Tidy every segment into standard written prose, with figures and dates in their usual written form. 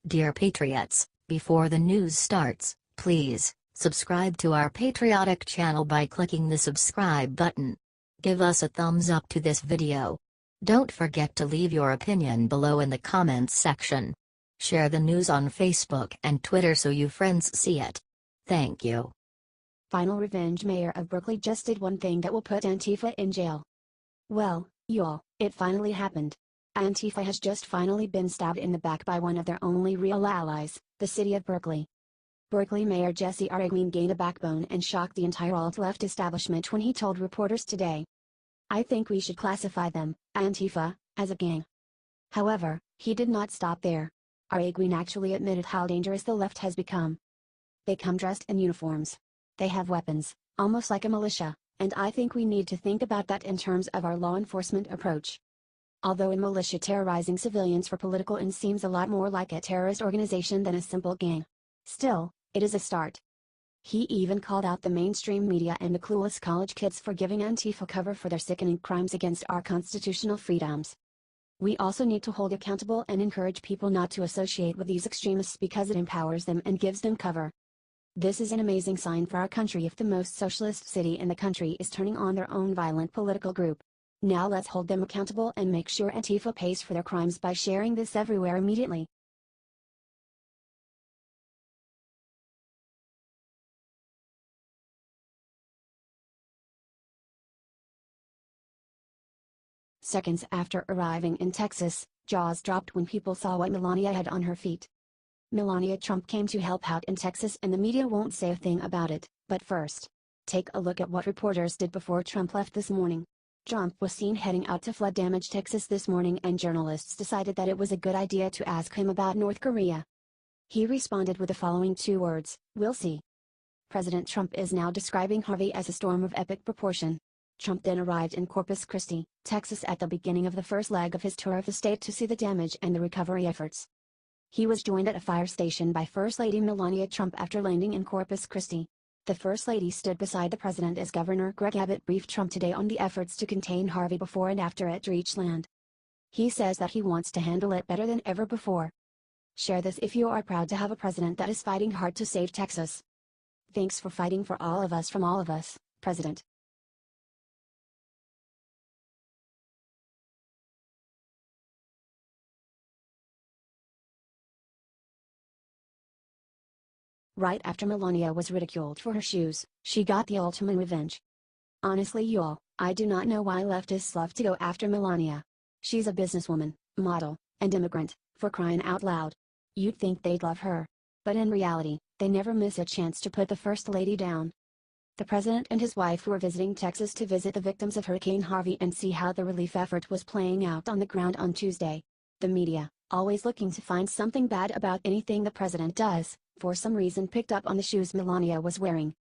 Dear Patriots, before the news starts, please subscribe to our patriotic channel by clicking the subscribe button. Give us a thumbs up to this video. Don't forget to leave your opinion below in the comments section. Share the news on Facebook and Twitter so you friends see it. Thank you. Final revenge. Mayor of Berkeley just did one thing that will put Antifa in jail. Well, y'all, it finally happened. Antifa has just finally been stabbed in the back by one of their only real allies, the City of Berkeley. Berkeley Mayor Jesse Arreguin gained a backbone and shocked the entire alt-left establishment when he told reporters today, "I think we should classify them, Antifa, as a gang." However, he did not stop there. Arreguin actually admitted how dangerous the left has become. They come dressed in uniforms. They have weapons, almost like a militia, and I think we need to think about that in terms of our law enforcement approach. Although a militia terrorizing civilians for political ends seems a lot more like a terrorist organization than a simple gang. Still, it is a start. He even called out the mainstream media and the clueless college kids for giving Antifa cover for their sickening crimes against our constitutional freedoms. We also need to hold accountable and encourage people not to associate with these extremists because it empowers them and gives them cover. This is an amazing sign for our country if the most socialist city in the country is turning on their own violent political group. Now let's hold them accountable and make sure Antifa pays for their crimes by sharing this everywhere immediately. Seconds after arriving in Texas, jaws dropped when people saw what Melania had on her feet. Melania Trump came to help out in Texas and the media won't say a thing about it, but first, take a look at what reporters did before Trump left this morning. Trump was seen heading out to flood-damaged Texas this morning and journalists decided that it was a good idea to ask him about North Korea. He responded with the following two words, "We'll see." President Trump is now describing Harvey as a storm of epic proportion. Trump then arrived in Corpus Christi, Texas at the beginning of the first leg of his tour of the state to see the damage and the recovery efforts. He was joined at a fire station by First Lady Melania Trump after landing in Corpus Christi. The First Lady stood beside the president as Governor Greg Abbott briefed Trump today on the efforts to contain Harvey before and after it reached land. He says that he wants to handle it better than ever before. Share this if you are proud to have a president that is fighting hard to save Texas. Thanks for fighting for all of us from all of us, President. Right after Melania was ridiculed for her shoes, she got the ultimate revenge. Honestly y'all, I do not know why leftists love to go after Melania. She's a businesswoman, model, and immigrant, for crying out loud. You'd think they'd love her. But in reality, they never miss a chance to put the First Lady down. The president and his wife were visiting Texas to visit the victims of Hurricane Harvey and see how the relief effort was playing out on the ground on Tuesday. The media, always looking to find something bad about anything the president does, for some reason picked up on the shoes Melania was wearing.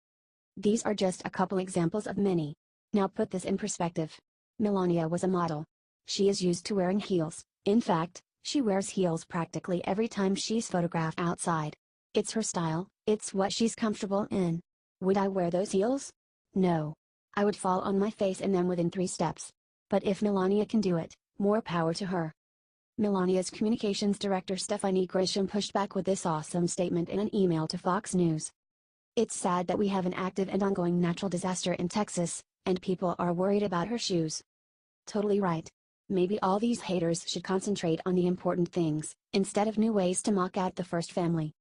These are just a couple examples of many. Now put this in perspective. Melania was a model. She is used to wearing heels, in fact, she wears heels practically every time she's photographed outside. It's her style, it's what she's comfortable in. Would I wear those heels? No. I would fall on my face in them within 3 steps. But if Melania can do it, more power to her. Melania's communications director Stephanie Grisham pushed back with this awesome statement in an email to Fox News. "It's sad that we have an active and ongoing natural disaster in Texas, and people are worried about her shoes." Totally right. Maybe all these haters should concentrate on the important things, instead of new ways to mock out the first family.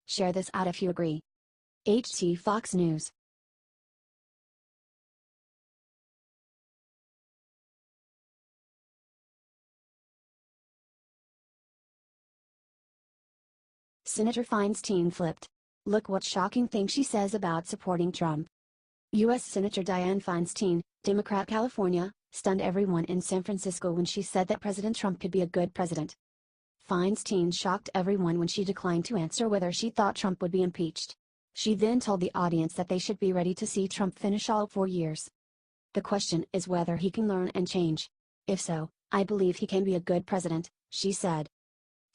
Share this out if you agree. HT Fox News. Senator Feinstein flipped. Look what shocking thing she says about supporting Trump. U.S. Senator Dianne Feinstein, Democrat California, stunned everyone in San Francisco when she said that President Trump could be a good president. Feinstein shocked everyone when she declined to answer whether she thought Trump would be impeached. She then told the audience that they should be ready to see Trump finish all 4 years. The question is whether he can learn and change. If so, I believe he can be a good president, she said.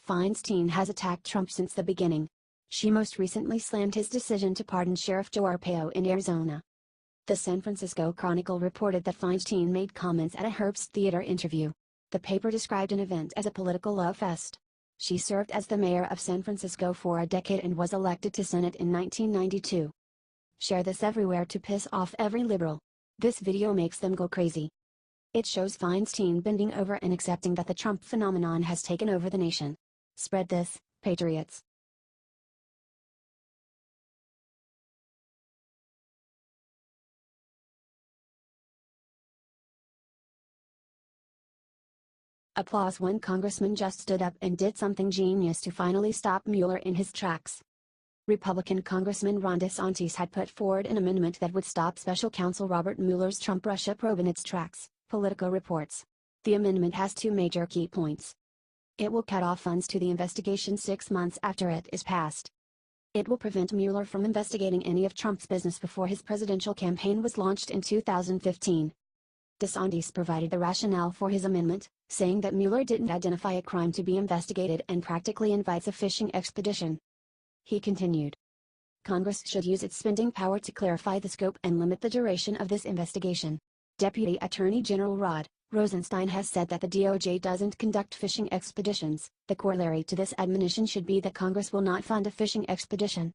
Feinstein has attacked Trump since the beginning. She most recently slammed his decision to pardon Sheriff Joe Arpaio in Arizona. The San Francisco Chronicle reported that Feinstein made comments at a Herbst Theater interview. The paper described an event as a political love fest. She served as the mayor of San Francisco for a decade and was elected to Senate in 1992. Share this everywhere to piss off every liberal. This video makes them go crazy. It shows Feinstein bending over and accepting that the Trump phenomenon has taken over the nation. Spread this, patriots. Applause when Congressman just stood up and did something genius to finally stop Mueller in his tracks. Republican Congressman De Santis had put forward an amendment that would stop Special Counsel Robert Mueller's Trump Russia probe in its tracks, Politico reports. The amendment has two major key points. It will cut off funds to the investigation 6 months after it is passed. It will prevent Mueller from investigating any of Trump's business before his presidential campaign was launched in 2015. De Santis provided the rationale for his amendment, saying that Mueller didn't identify a crime to be investigated and practically invites a fishing expedition. He continued. Congress should use its spending power to clarify the scope and limit the duration of this investigation. Deputy Attorney General Rod Rosenstein has said that the DOJ doesn't conduct fishing expeditions. The corollary to this admonition should be that Congress will not fund a fishing expedition.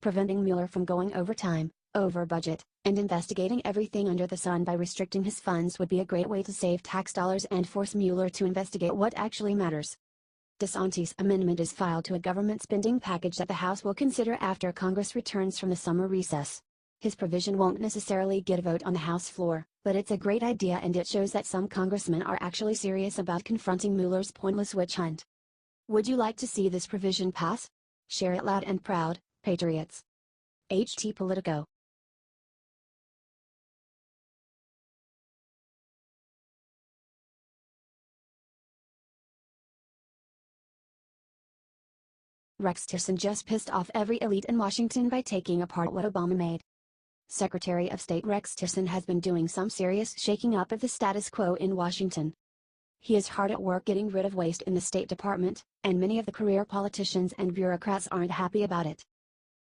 Preventing Mueller from going over time, over budget, and investigating everything under the sun by restricting his funds would be a great way to save tax dollars and force Mueller to investigate what actually matters. De Santis' amendment is filed to a government spending package that the House will consider after Congress returns from the summer recess. His provision won't necessarily get a vote on the House floor, but it's a great idea and it shows that some congressmen are actually serious about confronting Mueller's pointless witch hunt. Would you like to see this provision pass? Share it loud and proud, patriots. HT Politico. Rex Tillerson just pissed off every elite in Washington by taking apart what Obama made. Secretary of State Rex Tillerson has been doing some serious shaking up of the status quo in Washington. He is hard at work getting rid of waste in the State Department, and many of the career politicians and bureaucrats aren't happy about it.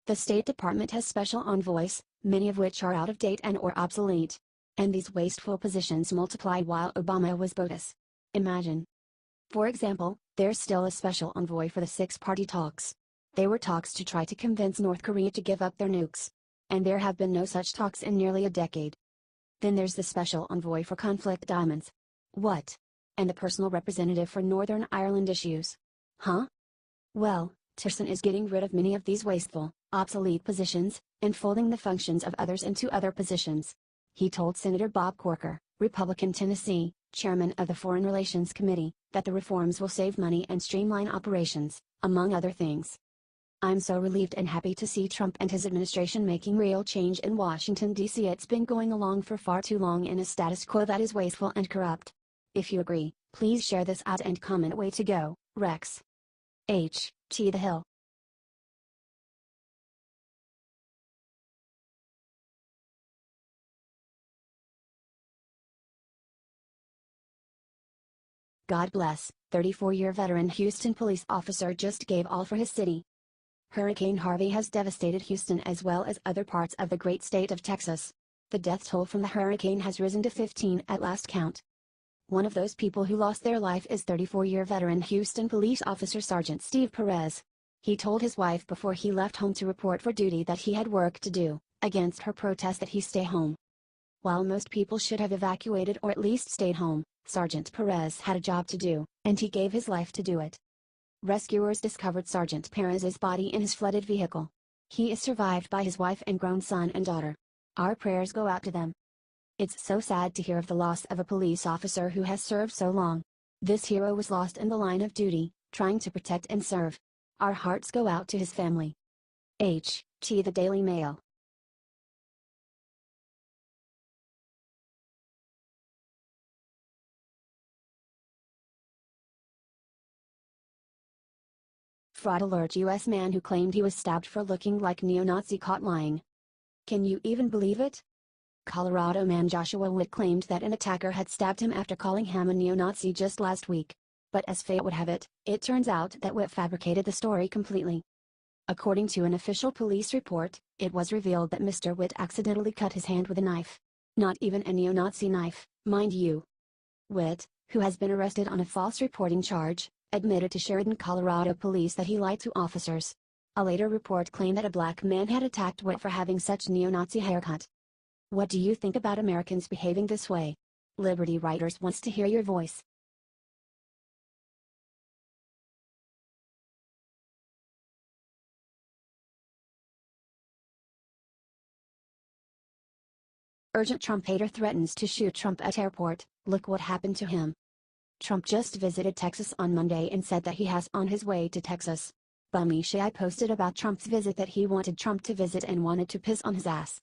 The State Department has special envoys, many of which are out of date and or obsolete. And these wasteful positions multiplied while Obama was bogus. Imagine. For example, there's still a special envoy for the six-party talks. They were talks to try to convince North Korea to give up their nukes. And there have been no such talks in nearly a decade. Then there's the special envoy for conflict diamonds. What? And the personal representative for Northern Ireland issues. Huh? Well, Tillerson is getting rid of many of these wasteful, obsolete positions, and folding the functions of others into other positions. He told Senator Bob Corker, Republican Tennessee, chairman of the Foreign Relations Committee, that the reforms will save money and streamline operations, among other things. I'm so relieved and happy to see Trump and his administration making real change in Washington, D.C. It's been going along for far too long in a status quo that is wasteful and corrupt. If you agree, please share this out and comment. Way to go, Rex. H.T. The Hill. God bless, 34-year veteran Houston police officer just gave all for his city. Hurricane Harvey has devastated Houston as well as other parts of the great state of Texas. The death toll from the hurricane has risen to 15 at last count. One of those people who lost their life is 34-year veteran Houston police officer Sergeant Steve Perez. He told his wife before he left home to report for duty that he had work to do, against her protest that he stay home. While most people should have evacuated or at least stayed home, Sergeant Perez had a job to do, and he gave his life to do it. Rescuers discovered Sergeant Perez's body in his flooded vehicle. He is survived by his wife and grown son and daughter. Our prayers go out to them. It's so sad to hear of the loss of a police officer who has served so long. This hero was lost in the line of duty, trying to protect and serve. Our hearts go out to his family. H.T. The Daily Mail. Fraud alert: U.S. man who claimed he was stabbed for looking like neo-Nazi caught lying. Can you even believe it? Colorado man Joshua Witt claimed that an attacker had stabbed him after calling him a neo-Nazi just last week. But as fate would have it, it turns out that Witt fabricated the story completely. According to an official police report, it was revealed that Mr. Witt accidentally cut his hand with a knife. Not even a neo-Nazi knife, mind you. Witt, who has been arrested on a false reporting charge, admitted to Sheridan, Colorado police that he lied to officers. A later report claimed that a black man had attacked Witt for having such neo-Nazi haircut. What do you think about Americans behaving this way? Liberty Writers wants to hear your voice. Urgent Trumpeter threatens to shoot Trump at airport, look what happened to him. Trump just visited Texas on Monday and said that he has on his way to Texas. Bummy Shay posted about Trump's visit that he wanted Trump to visit and wanted to piss on his ass.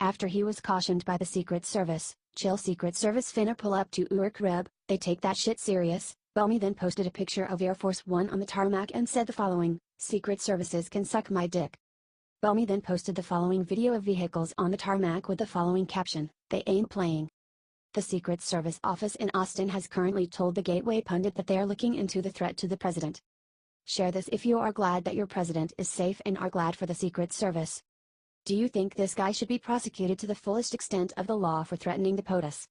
After he was cautioned by the Secret Service, chill Secret Service finna pull up to your crib, they take that shit serious. Bummy then posted a picture of Air Force One on the tarmac and said the following, Secret Services can suck my dick. Bummy then posted the following video of vehicles on the tarmac with the following caption, they ain't playing. The Secret Service office in Austin has currently told the Gateway pundit that they are looking into the threat to the president. Share this if you are glad that your president is safe and are glad for the Secret Service. Do you think this guy should be prosecuted to the fullest extent of the law for threatening the POTUS?